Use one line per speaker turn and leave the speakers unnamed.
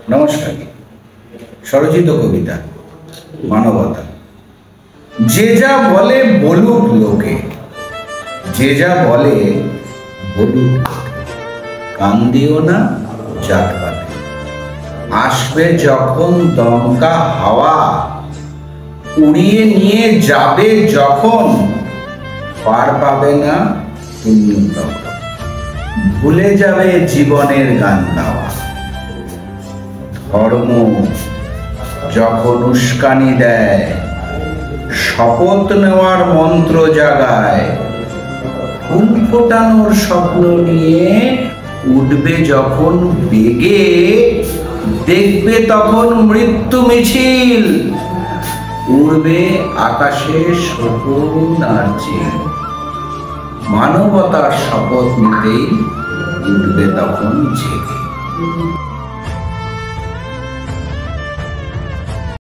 নমস্কার। স্বরচিত কবিতা মানবতা। যে যা বলে বলুক লোকে, যে যা বলে বলুক, কান দিও না জাতপাতে। আসবে যখন দমকা হাওয়া, উড়িয়ে নিয়ে যাবে যখন, পার পাবে না তুমি তখন। ভুলে যাবে জীবনের গান গাওয়া। ধর্ম যখন উস্কানি দেয়, শপথ নেওয়ার মন্ত্র জাগায়, ফুল ফোটানোর স্বপ্ন নিয়ে উঠবে যখন বেগে, দেখবে তখন মৃত্যু মিছিল, উড়বে আকাশে শকুন আর চিল। মানবতার শপথ নিতেই উঠবে তখন জেগে।